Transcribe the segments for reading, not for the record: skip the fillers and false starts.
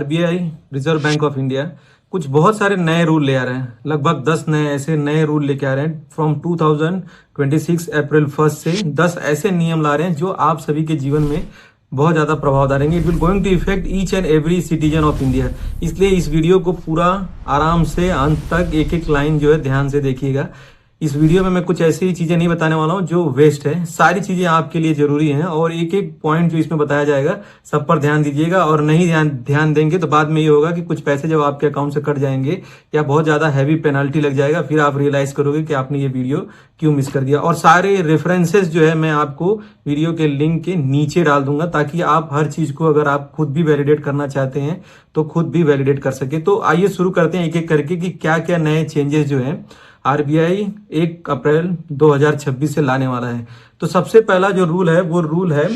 RBI reserve bank of India कुछ बहुत सारे नए रूल ले आ रहे हैं। लगभग 10 नए ऐसे नए रूल लेके आ रहे हैं। फ्रॉम 2026 अप्रैल 1 से 10 ऐसे नियम ला रहे हैं जो आप सभी के जीवन में बहुत ज्यादा प्रभाव डालेंगे। It will going to effect each and every citizen of India. इसलिए इस वीडियो को पूरा आराम से अंत तक एक एक लाइन जो है ध्यान से देखिएगा। इस वीडियो में मैं कुछ ऐसी चीजें नहीं बताने वाला हूं जो वेस्ट है। सारी चीजें आपके लिए जरूरी हैं और एक एक पॉइंट जो इसमें बताया जाएगा सब पर ध्यान दीजिएगा। और नहीं ध्यान देंगे तो बाद में ये होगा कि कुछ पैसे जब आपके अकाउंट से कट जाएंगे या बहुत ज्यादा हैवी पेनल्टी लग जाएगा, फिर आप रियलाइज करोगे कि आपने ये वीडियो क्यों मिस कर दिया। और सारे रेफरेंसेस जो है मैं आपको वीडियो के लिंक के नीचे डाल दूंगा ताकि आप हर चीज को अगर आप खुद भी वैलिडेट करना चाहते हैं तो खुद भी वैलिडेट कर सके। तो आइए शुरू करते हैं एक एक करके कि क्या क्या नए चेंजेस जो है आरबीआई 1 अप्रैल 2026 से लाने वाला है। तो सबसे पहला जो रूल है वो रूल है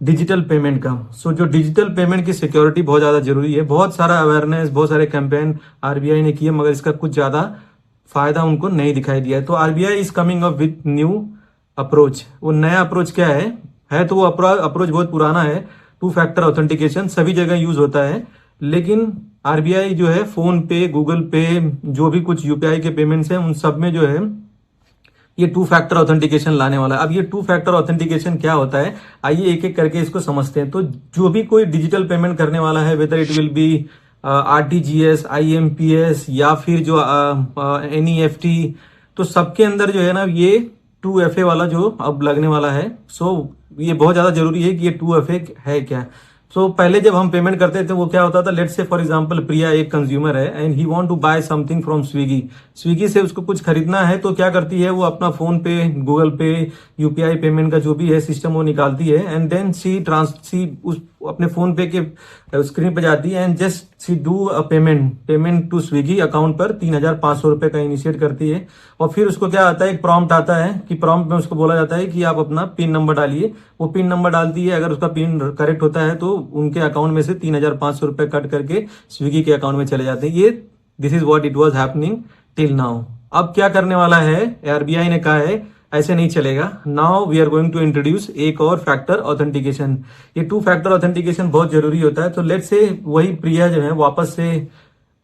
डिजिटल पेमेंट का। जो डिजिटल पेमेंट की सिक्योरिटी बहुत ज्यादा जरूरी है। बहुत सारा अवेयरनेस, बहुत सारे कैंपेन आरबीआई ने किए मगर इसका कुछ ज्यादा फायदा उनको नहीं दिखाई दिया है। तो RBI is coming up with new approach. वो नया अप्रोच क्या है तो वो अप्रोच बहुत पुराना है। 2 फैक्टर ऑथेंटिकेशन सभी जगह यूज होता है, लेकिन आरबीआई जो है फोन पे, गूगल पे, जो भी कुछ यूपीआई के पेमेंट्स हैं उन सब में जो है ये 2 फैक्टर ऑथेंटिकेशन लाने वाला है। अब ये 2 फैक्टर ऑथेंटिकेशन क्या होता है, आइए एक एक करके इसको समझते हैं। तो जो भी कोई डिजिटल पेमेंट करने वाला है, whether it will be RTGS, IMPS या फिर जो एनईएफटी, तो सबके अंदर जो है ना ये 2FA वाला जो अब लगने वाला है। ये बहुत ज्यादा जरूरी है कि ये 2FA है क्या। पहले जब हम पेमेंट करते थे वो क्या होता था, लेट्स से फॉर एग्जांपल प्रिया एक कंज्यूमर है and he want to buy something from Swiggy से उसको कुछ खरीदना है। तो क्या करती है वो अपना फोन पे, गूगल पे, यूपीआई पेमेंट का जो भी है सिस्टम वो निकालती है एंड देन सी उस अपने फोन पे के स्क्रीन पे जाती है and just see do a payment to Swiggy account पर 3,500 रुपए का इनिशिएट करती है। और फिर उसको क्या आता है, एक प्रॉम्प्ट आता है कि प्रॉम्प्ट में उसको बोला जाता है कि आप अपना पिन नंबर डालिए। वो पिन नंबर डालती है, अगर उसका पिन करेक्ट होता है तो उनके अकाउंट में से 3,500 रुपए कट करके स्विगी के अकाउंट में चले जाते हैं। ये this is what it was happening till now. अब क्या करने वाला है, आरबीआई ने कहा है ऐसे नहीं चलेगा। Now we are going to introduce एक और फैक्टर ऑथेंटिकेशन। ये 2 फैक्टर ऑथेंटिकेशन बहुत जरूरी होता है। तो लेट्स से वही प्रिया जो है वापस से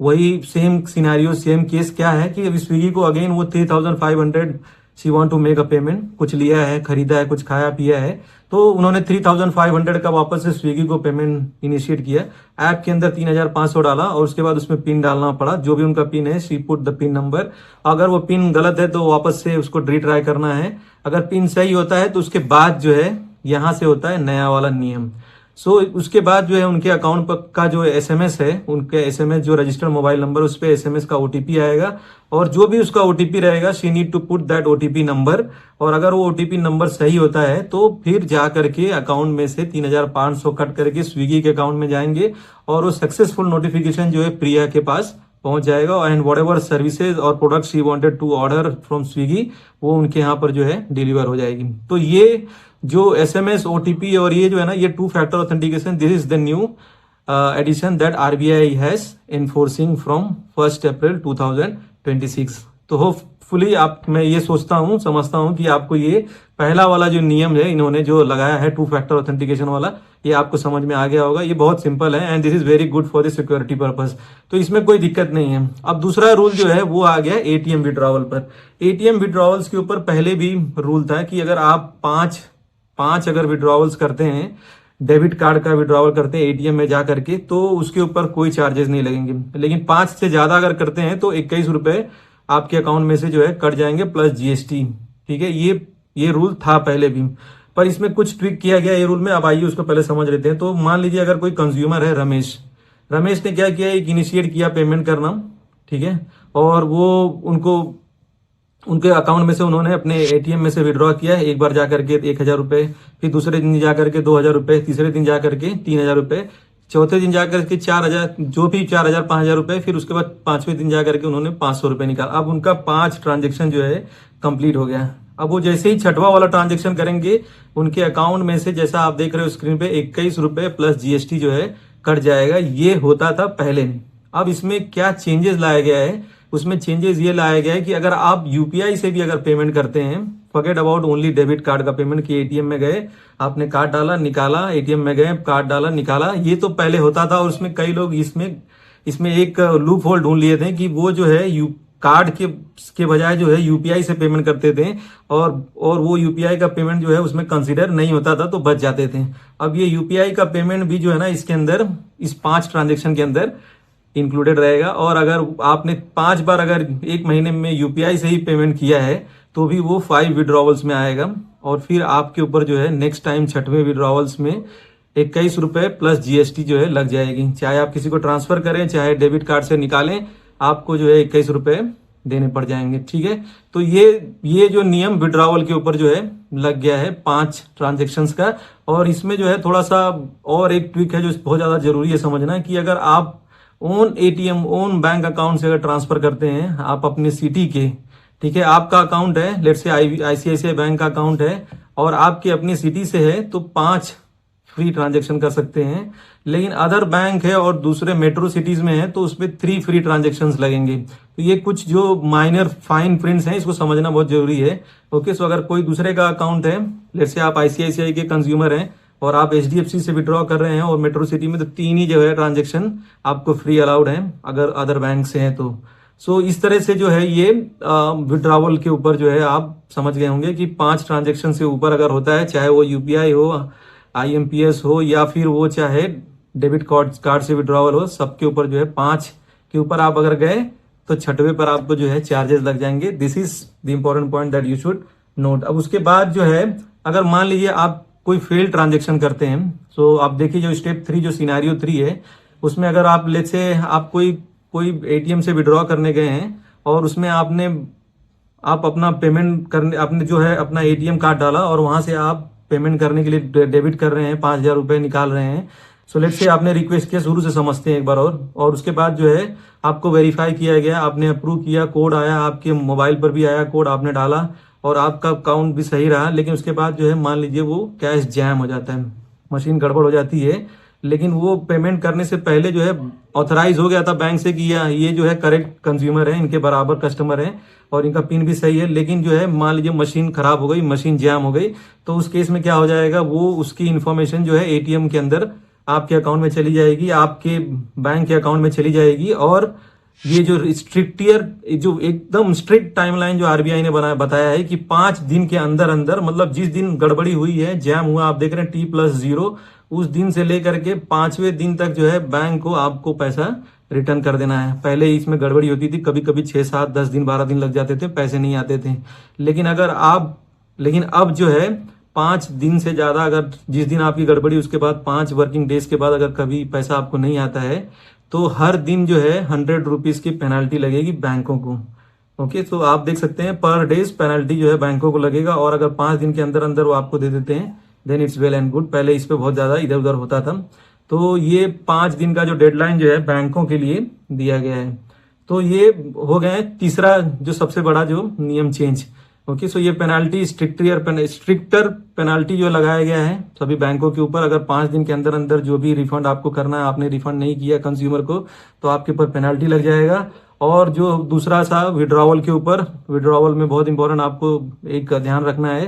वही सेम सिनेरियो, सेम केस क्या है कि अभी स्विगी को अगेन वो 3,500 she want to make a payment, कुछ लिया है, खरीदा है, कुछ खाया पिया है, तो उन्होंने 3,500 का वापस से स्विगी को पेमेंट इनिशिएट किया। ऐप के अंदर 3,500 डाला और उसके बाद उसमें पिन डालना पड़ा, जो भी उनका पिन है, she put the pin number. अगर वो पिन गलत है तो वापस से उसको रीट्राई करना है। अगर पिन सही होता है तो उसके बाद जो है यहां से होता है नया वाला नियम। उसके बाद जो है उनके अकाउंट पर का जो एसएमएस है, उनके एसएमएस जो रजिस्टर्ड मोबाइल नंबर, उस पर एसएमएस का ओटीपी आएगा और जो भी उसका ओटीपी रहेगा she need to put that OTP number. और अगर वो ओटीपी नंबर सही होता है तो फिर जा करके अकाउंट में से 3,500 कट करके स्विगी के अकाउंट में जाएंगे और वो सक्सेसफुल नोटिफिकेशन जो है प्रिया के पास पहुंच जाएगा एंड वॉट एवर सर्विसेज और products she wanted to order from Swiggy वो उनके यहाँ पर जो है डिलीवर हो जाएगी। तो ये जो एसएमएस, ओटीपी और ये जो है ना ये 2 factor authentication, this is the new addition that RBI has enforcing from 1 April 2026। तो होपफुली मैं ये समझता हूं कि आपको ये पहला वाला जो नियम है इन्होंने जो लगाया है 2 फैक्टर ऑथेंटिकेशन वाला, ये आपको समझ में आ गया होगा। ये बहुत सिंपल है and this is very good for the security purpose, तो इसमें कोई दिक्कत नहीं है। अब दूसरा रूल जो है वो आ गया एटीएम विड्रॉवल पर। एटीएम विड्रॉवल्स के ऊपर पहले भी रूल था कि अगर आप पांच अगर विड्रॉवल्स करते हैं, डेबिट कार्ड का विड्रॉवल करते हैं एटीएम में जा करके, तो उसके ऊपर कोई चार्जेस नहीं लगेंगे। लेकिन 5 से ज्यादा अगर करते हैं तो 21 रुपए आपके अकाउंट में से जो है कट जाएंगे प्लस जीएसटी। ठीक है, ये रूल था पहले भी, पर इसमें कुछ ट्विक किया गया ये रूल में। अब आइए उसको पहले समझ लेते हैं। तो मान लीजिए अगर कोई कंज्यूमर है रमेश ने क्या किया, एक इनिशिएट किया पेमेंट करना, ठीक है, और वो उनके अकाउंट में से उन्होंने अपने एटीएम में से विड्रॉ किया। एक बार जाकर के 1,000 रुपए, फिर दूसरे दिन जाकर के 2,000 रुपए, तीसरे दिन जाकर के 3,000 रुपए, चौथे दिन जाकर के 4,000, जो भी 4,000, 5,000 रुपए, फिर उसके बाद 5वें दिन जाकर के उन्होंने 500 रुपए निकाला। अब उनका 5 ट्रांजेक्शन जो है कंप्लीट हो गया। अब वो जैसे ही 6वां वाला ट्रांजेक्शन करेंगे उनके अकाउंट में से, जैसा आप देख रहे हो स्क्रीन पे, 21 रुपए प्लस जीएसटी जो है कट जाएगा। ये होता था पहले। अब इसमें क्या चेंजेस लाया गया है, उसमें चेंजेस ये लाया गया है कि अगर आप यूपीआई से भी अगर पेमेंट करते हैं forget about only debit card का पेमेंट कि एटीएम में गए, आपने कार्ड डाला निकाला, एटीएम में गए कार्ड डाला निकाला, ये तो पहले होता था। और उसमें कई लोग इसमें इसमें एक लूप होल ढूंढ लिए थे कि वो जो है कार्ड के बजाय जो है यूपीआई से पेमेंट करते थे, और वो यूपीआई का पेमेंट जो है उसमें कंसीडर नहीं होता था, तो बच जाते थे। अब ये यूपीआई का पेमेंट भी जो है ना इसके अंदर, इस 5 ट्रांजेक्शन के अंदर इंक्लूडेड रहेगा। और अगर आपने 5 बार अगर एक महीने में यूपीआई से ही पेमेंट किया है तो भी वो 5 विड्रॉवल्स में आएगा। और फिर आपके ऊपर जो है नेक्स्ट टाइम 6वें विड्रॉवल्स में 21 रुपए प्लस जीएसटी जो है लग जाएगी। चाहे आप किसी को ट्रांसफर करें चाहे डेबिट कार्ड से निकालें, आपको जो है 21 रुपए देने पड़ जाएंगे। ठीक है, तो ये जो नियम विड्रॉवल के ऊपर जो है लग गया है 5 ट्रांजेक्शन्स का। और इसमें जो है थोड़ा सा और एक ट्विक है जो बहुत ज्यादा जरूरी है समझना, कि अगर आप own ATM own bank account से अगर ट्रांसफर करते हैं आप अपने सिटी के, ठीक है, आपका अकाउंट है लेट्स से आईसीआईसीआई बैंक का अकाउंट है और आपकी अपनी सिटी से है, तो 5 फ्री ट्रांजेक्शन कर सकते हैं। लेकिन अदर बैंक है और दूसरे मेट्रो सिटीज में है तो उसमें 3 फ्री ट्रांजेक्शन्स लगेंगे। तो ये कुछ जो माइनर फाइन प्रिंट्स हैं इसको समझना बहुत जरूरी है। ओके, सो अगर कोई दूसरे का अकाउंट है, लेट्स से आप आईसीआईसीआई के कंज्यूमर हैं और आप एचडीएफसी से विड्रॉ कर रहे हैं और मेट्रो सिटी में, तो 3 ही जो है ट्रांजेक्शन आपको फ्री अलाउड है अगर अदर बैंक से है तो। सो इस तरह से जो है ये विड्रॉवल के ऊपर जो है आप समझ गए होंगे कि 5 ट्रांजेक्शन से ऊपर अगर होता है, चाहे वो यूपीआई हो, आईएमपीएस हो या फिर वो चाहे डेबिट कार्ड से विड्रॉवल हो, सबके ऊपर जो है 5 के ऊपर आप अगर गए तो 6वें पर आपको जो है चार्जेस लग जाएंगे। This is the important point that you should note. अब उसके बाद जो है अगर मान लीजिए आप कोई फेल ट्रांजेक्शन करते हैं, तो आप देखिए जो स्टेप 3 जो सिनेरियो 3 है उसमें अगर आप लेट्स से आप कोई एटीएम से विड्रॉ करने गए हैं और उसमें आप अपना पेमेंट करने, आपने जो है अपना एटीएम कार्ड डाला और वहां से आप पेमेंट करने के लिए डेबिट कर रहे हैं, 5,000 रुपए निकाल रहे हैं। सो लेट्स से आपने रिक्वेस्ट किया, शुरू से समझते हैं एक बार और उसके बाद जो है आपको वेरीफाई किया गया, आपने अप्रूव किया, कोड आया, आपके मोबाइल पर भी आया कोड, आपने डाला और आपका अकाउंट भी सही रहा। लेकिन उसके बाद जो है मान लीजिए वो कैश जैम हो जाता है, मशीन गड़बड़ हो जाती है, लेकिन वो पेमेंट करने से पहले जो है ऑथराइज हो गया था बैंक से कि ये जो है करेक्ट कंज्यूमर है, इनके बराबर कस्टमर है और इनका पिन भी सही है। लेकिन जो है मान लीजिए मशीन खराब हो गई, मशीन जैम हो गई, तो उस केस में क्या हो जाएगा, वो उसकी इन्फॉर्मेशन जो है एटीएम के अंदर आपके अकाउंट में चली जाएगी, आपके बैंक के अकाउंट में चली जाएगी। और ये जो जो एकदम स्ट्रिक्ट टाइमलाइन जो आरबीआई ने बताया है कि 5 दिन के अंदर अंदर, मतलब जिस दिन गड़बड़ी हुई है, जैम हुआ, आप देख रहे हैं T+0, उस दिन से लेकर के 5वें दिन तक जो है बैंक को आपको पैसा रिटर्न कर देना है। पहले इसमें गड़बड़ी होती थी, कभी कभी 6, 7, 10 दिन 12 दिन लग जाते थे, पैसे नहीं आते थे। लेकिन अब जो है 5 दिन से ज्यादा, अगर जिस दिन आपकी गड़बड़ी उसके बाद 5 वर्किंग डेज के बाद अगर कभी पैसा आपको नहीं आता है तो हर दिन जो है 100 रुपीज की पेनल्टी लगेगी बैंकों को। ओके, तो आप देख सकते हैं पर डेज पेनल्टी जो है बैंकों को लगेगा। और अगर 5 दिन के अंदर अंदर वो आपको दे देते हैं then it's well and good. पहले इस पे बहुत ज्यादा इधर उधर होता था, तो ये 5 दिन का जो डेडलाइन जो है बैंकों के लिए दिया गया है। तो ये हो गए तीसरा जो सबसे बड़ा जो नियम चेंज। ओके, सो ये पेनाल्टी स्ट्रिक्टर पेनाल्टी जो लगाया गया है सभी बैंकों के ऊपर। अगर 5 दिन के अंदर अंदर जो भी रिफंड आपको करना है, आपने रिफंड नहीं किया कंज्यूमर को, तो आपके ऊपर पेनाल्टी लग जाएगा। और जो दूसरा सा विड्रॉवल के ऊपर, विड्रॉवल में बहुत इंपॉर्टेंट आपको एक ध्यान रखना है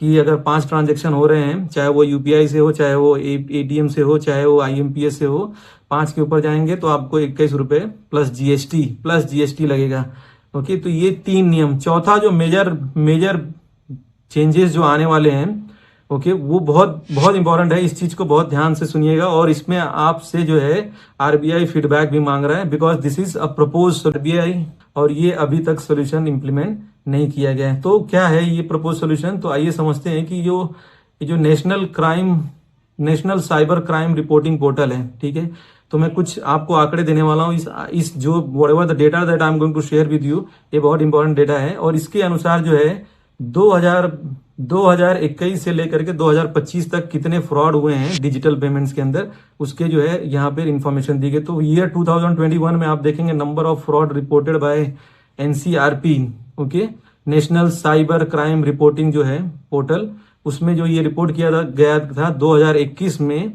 कि अगर 5 ट्रांजेक्शन हो रहे हैं, चाहे वो यूपीआई से हो, चाहे वो एटीएम से हो, चाहे वो आईएमपीएस से हो, 5 के ऊपर जाएंगे तो आपको 21 रुपए प्लस जीएसटी लगेगा। ओके, तो ये 3 नियम। चौथा जो मेजर चेंजेस जो आने वाले हैं, ओके, वो बहुत बहुत इंपॉर्टेंट है। इस चीज को बहुत ध्यान से सुनिएगा और इसमें आपसे जो है आरबीआई फीडबैक भी मांग रहा है, because this is a propose RBI और ये अभी तक सोल्यूशन इंप्लीमेंट नहीं किया गया है। तो क्या है ये प्रपोज सोल्यूशन, तो आइए समझते हैं कि जो national cyber crime reporting portal है, ठीक है, तो मैं कुछ आपको आंकड़े देने वाला हूँ। इस जो whatever the data that I am going to share with you, ये बहुत इंपॉर्टेंट डेटा है। और इसके अनुसार जो है 2021 से लेकर के 2025 तक कितने फ्रॉड हुए हैं डिजिटल पेमेंट्स के अंदर, उसके जो है यहाँ पे इंफॉर्मेशन दी गई। तो ईयर 2021 में आप देखेंगे number of fraud reported by NCRP, okay, national cyber crime reporting जो है पोर्टल, उसमें जो ये रिपोर्ट किया गया था 2021 में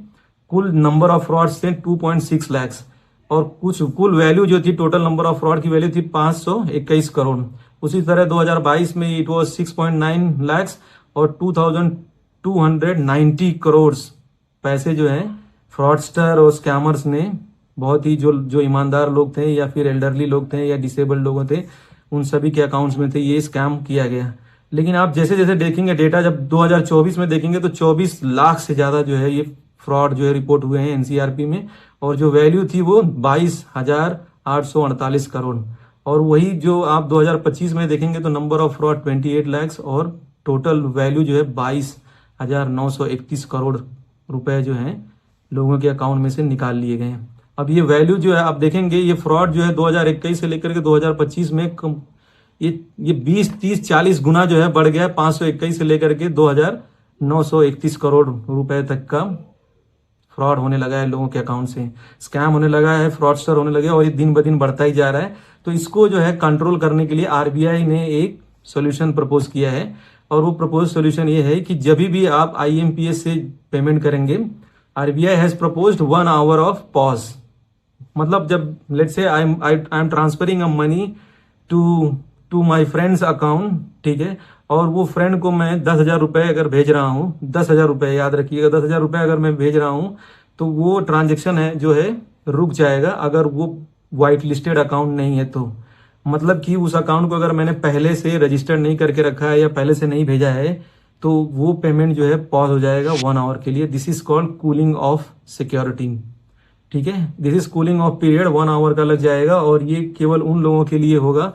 कुल नंबर ऑफ फ्रॉड्स थे 2.6 लाख। और कुछ कुल वैल्यू जो थी, टोटल नंबर ऑफ फ्रॉड की वैल्यू थी 521 करोड़। उसी तरह 2022 में इट वाज 6.9 लाख्स और 2290 करोड़ पैसे जो है फ्रॉडस्टर और स्कैमर्स ने, बहुत ही जो जो ईमानदार लोग थे या फिर एल्डरली लोग थे या डिसेबल्ड लोग थे, उन सभी के अकाउंट्स में थे, ये स्कैम किया गया। लेकिन आप जैसे जैसे देखेंगे डेटा, जब 2024 में देखेंगे तो 24 लाख से ज्यादा जो है ये फ्रॉड जो है रिपोर्ट हुए हैं एनसीआरपी में, और जो वैल्यू थी वो 22,848 करोड़। और वही जो आप 2025 में देखेंगे तो नंबर ऑफ फ्रॉड 28 लाख और टोटल वैल्यू जो है 22,931 करोड़ रुपए जो है लोगों के अकाउंट में से निकाल लिए गए हैं। अब ये वैल्यू जो है आप देखेंगे, ये फ्रॉड जो है 2021 से लेकर के 2025 में ये 20, 30, 40 गुना जो है बढ़ गया है। 521 से लेकर के 2,931 करोड़ रुपए तक का फ्रॉड होने लगा है लोगों के अकाउंट से, स्कैम होने लगा है, फ्रॉडस्टर होने लगे, और ये दिन ब दिन बढ़ता ही जा रहा है। तो इसको जो है कंट्रोल करने के लिए आरबीआई ने एक सोल्यूशन प्रपोज किया है, और वो प्रपोज सोल्यूशन ये है कि जब भी आप आईएमपीएस से पेमेंट करेंगे, RBI has proposed 1 hour of pause. मतलब जब let's say I am transferring a money to my friends account, ठीक है, और वो फ्रेंड को मैं 10,000 रुपए अगर भेज रहा हूँ, 10,000 रुपए याद रखिएगा, 10,000 रुपए अगर मैं भेज रहा हूँ तो वो ट्रांजेक्शन है जो है रुक जाएगा अगर वो व्हाइट लिस्टेड अकाउंट नहीं है तो। मतलब कि उस अकाउंट को अगर मैंने पहले से रजिस्टर नहीं करके रखा है या पहले से नहीं भेजा है तो वो पेमेंट जो है पॉज हो जाएगा 1 आवर के लिए। This is called cooling off security, ठीक है। This is cooling off period 1 hour का लग जाएगा, और ये केवल उन लोगों के लिए होगा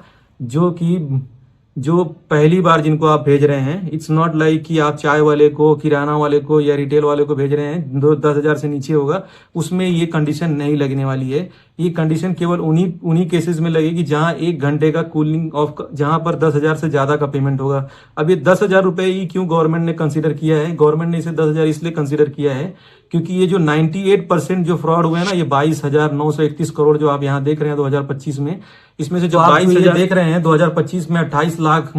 जो पहली बार जिनको आप भेज रहे हैं। इट्स नॉट लाइक कि आप चाय वाले को, किराना वाले को या रिटेल वाले को भेज रहे हैं 10,000 से नीचे होगा, उसमें ये कंडीशन नहीं लगने वाली है। ये कंडीशन केवल उन्हीं केसेस में लगेगी जहां 1 घंटे का कूलिंग ऑफ, जहां पर 10,000 से ज्यादा का पेमेंट होगा। अब ये 10,000 रुपए ही क्यों गवर्नमेंट ने कंसिडर किया है? गवर्नमेंट ने इसे 10,000 इसलिए कंसिडर किया है क्योंकि ये जो 98% जो फ्रॉड हुए हैं ना, ये 22,931 करोड़ जो आप यहाँ देख रहे हैं 2025 में, इसमें से जो 22,000 देख रहे हैं 2025 में 28 लाख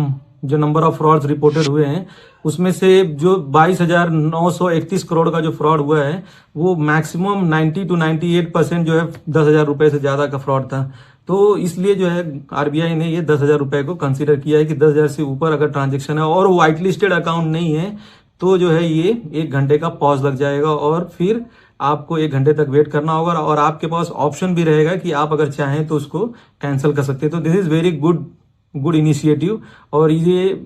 जो नंबर ऑफ फ्रॉड्स रिपोर्टेड हुए हैं, उसमें से जो 22,931 करोड़ का जो फ्रॉड हुआ है वो मैक्सिमम 90 to 98% जो है 10,000 रुपए से ज्यादा का फ्रॉड था। तो इसलिए जो है आरबीआई ने ये 10,000 रुपए को कंसिडर किया है कि 10,000 से ऊपर अगर ट्रांजेक्शन है और व्हाइट लिस्टेड अकाउंट नहीं है तो जो है ये 1 घंटे का पॉज लग जाएगा, और फिर आपको 1 घंटे तक वेट करना होगा, और आपके पास ऑप्शन भी रहेगा कि आप अगर चाहें तो उसको कैंसिल कर सकते हैं। तो this is very good initiative, और ये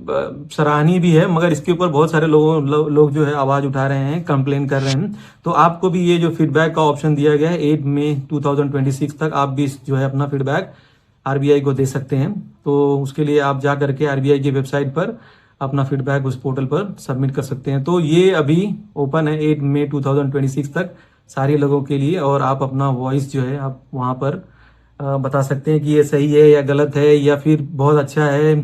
सराहनीय भी है, मगर इसके ऊपर बहुत सारे लोग जो है आवाज उठा रहे हैं, कंप्लेन कर रहे हैं। तो आपको भी ये जो फीडबैक का ऑप्शन दिया गया है 8 मई 2026 तक आप भी जो है अपना फीडबैक आरबीआई को दे सकते हैं। तो उसके लिए आप जा करके आरबीआई की वेबसाइट पर अपना फीडबैक उस पोर्टल पर सबमिट कर सकते हैं। तो ये अभी ओपन है 8 मई 2026 तक सारे लोगों के लिए, और आप अपना वॉइस जो है आप वहां पर बता सकते हैं कि ये सही है या गलत है या फिर बहुत अच्छा है।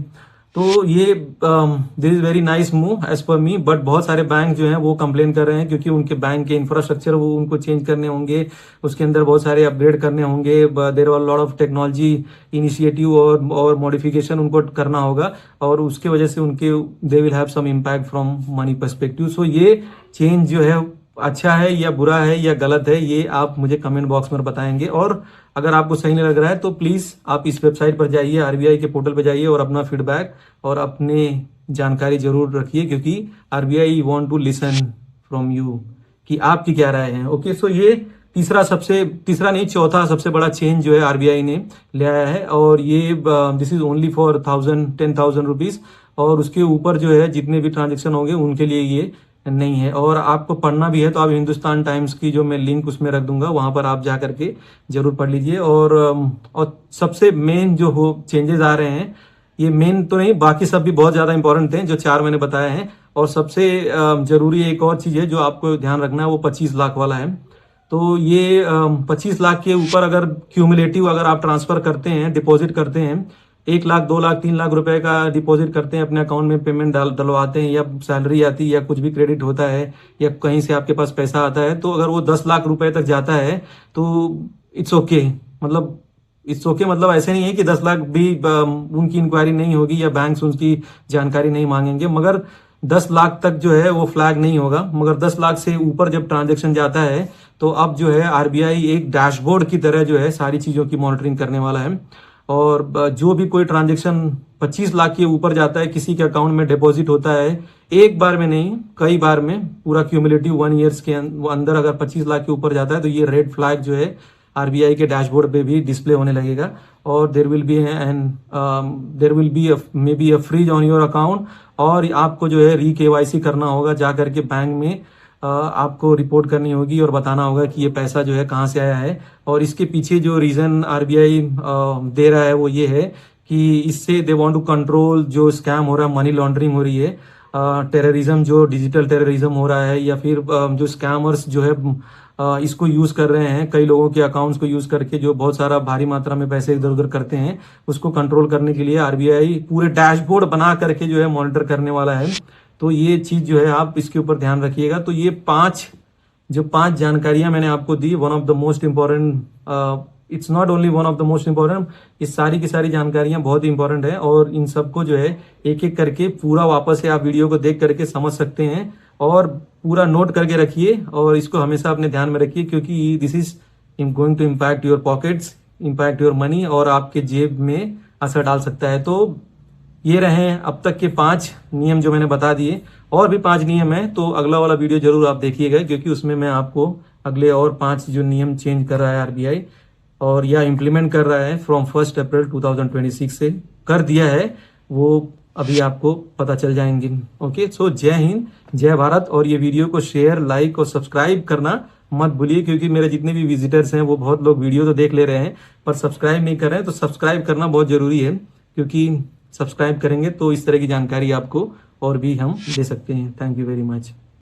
तो ये this is very nice move as per me, but बहुत सारे बैंक जो हैं वो कंप्लेन कर रहे हैं क्योंकि उनके बैंक के इंफ्रास्ट्रक्चर वो उनको चेंज करने होंगे, उसके अंदर बहुत सारे अपग्रेड करने होंगे, there are lot of technology initiative और मॉडिफिकेशन उनको करना होगा, और उसके वजह से उनके they will have some impact from money perspective. So ये चेंज जो है अच्छा है या बुरा है या गलत है, ये आप मुझे कमेंट बॉक्स में बताएंगे। और अगर आपको सही नहीं लग रहा है तो प्लीज आप इस वेबसाइट पर जाइए, आरबीआई के पोर्टल पर जाइए और अपना फीडबैक और अपने जानकारी जरूर रखिए, क्योंकि RBI want to listen from you कि आपकी क्या राय है। ओके, सो ये चौथा सबसे बड़ा चेंज जो है आरबीआई ने ले आया है, और ये this is only for 10,000 rupees, और उसके ऊपर जो है जितने भी ट्रांजेक्शन होंगे उनके लिए ये नहीं है। और आपको पढ़ना भी है तो आप हिंदुस्तान टाइम्स की जो मैं लिंक उसमें रख दूंगा, वहां पर आप जा करके जरूर पढ़ लीजिए। और सबसे मेन जो हो चेंजेस आ रहे हैं, ये मेन तो नहीं, बाकी सब भी बहुत ज्यादा इंपॉर्टेंट हैं जो 4 मैंने बताए हैं, और सबसे जरूरी एक और चीज है जो आपको ध्यान रखना है, वो 25 लाख वाला है। तो ये 25 लाख के ऊपर अगर क्यूमुलेटिव अगर आप ट्रांसफर करते हैं, डिपॉजिट करते हैं, 1 लाख 2 लाख 3 लाख रुपए का डिपॉजिट करते हैं अपने अकाउंट में, पेमेंट डलवाते हैं, या सैलरी आती है या कुछ भी क्रेडिट होता है या कहीं से आपके पास पैसा आता है, तो अगर वो 10 लाख रुपए तक जाता है तो इट्स ओके। मतलब ऐसे नहीं है कि 10 लाख भी उनकी इंक्वायरी नहीं होगी या बैंक उनकी जानकारी नहीं मांगेंगे, मगर 10 लाख तक जो है वो फ्लैग नहीं होगा, मगर 10 लाख से ऊपर जब ट्रांजैक्शन जाता है तो अब जो है आरबीआई एक डैशबोर्ड की तरह जो है सारी चीजों की मॉनिटरिंग करने वाला है। और जो भी कोई ट्रांजैक्शन 25 लाख के ऊपर जाता है, किसी के अकाउंट में डिपॉजिट होता है, एक बार में नहीं कई बार में, पूरा क्यूमुलेटिव 1 ईयर्स के अंदर अगर 25 लाख के ऊपर जाता है तो ये रेड फ्लैग जो है आरबीआई के डैशबोर्ड पे भी डिस्प्ले होने लगेगा। और there will be may be a freeze on your account, और आपको जो है री-केवाईसी करना होगा, जा करके बैंक में आपको रिपोर्ट करनी होगी और बताना होगा कि ये पैसा जो है कहाँ से आया है। और इसके पीछे जो रीजन आरबीआई दे रहा है वो ये है कि इससे दे वांट टू कंट्रोल जो स्कैम हो रहा है, मनी लॉन्ड्रिंग हो रही है, टेररिज्म जो डिजिटल टेररिज्म हो रहा है, या फिर जो स्कैमर्स जो है इसको यूज कर रहे हैं, कई लोगों के अकाउंट्स को यूज करके जो बहुत सारा भारी मात्रा में पैसे इधर उधर करते हैं, उसको कंट्रोल करने के लिए आरबीआई पूरे डैशबोर्ड बना करके जो है मॉनिटर करने वाला है। तो ये चीज जो है आप इसके ऊपर ध्यान रखिएगा। तो ये पांच जानकारियां मैंने आपको दी, one of the most important, it's not only one of the most important, ये सारी की सारी जानकारियां बहुत ही इंपॉर्टेंट है, और इन सबको जो है एक एक करके पूरा वापस से आप वीडियो को देख करके समझ सकते हैं, और पूरा नोट करके रखिए और इसको हमेशा अपने ध्यान में रखिए, क्योंकि this is going to impact your pockets, impact your money, और आपके जेब में असर डाल सकता है। तो ये रहे अब तक के 5 नियम जो मैंने बता दिए, और भी 5 नियम है, तो अगला वाला वीडियो जरूर आप देखिएगा, क्योंकि उसमें मैं आपको अगले और 5 जो नियम चेंज कर रहा है आरबीआई, और या इम्प्लीमेंट कर रहा है फ्रॉम 1 अप्रैल 2026 से कर दिया है, वो अभी आपको पता चल जाएंगे। ओके, सो जय हिंद, जय भारत। और ये वीडियो को शेयर, लाइक और सब्सक्राइब करना मत भूलिए, क्योंकि मेरे जितने भी विजिटर्स हैं वो बहुत लोग वीडियो तो देख ले रहे हैं पर सब्सक्राइब नहीं कर रहे हैं। तो सब्सक्राइब करना बहुत जरूरी है, क्योंकि सब्सक्राइब करेंगे तो इस तरह की जानकारी आपको और भी हम दे सकते हैं। Thank you very much.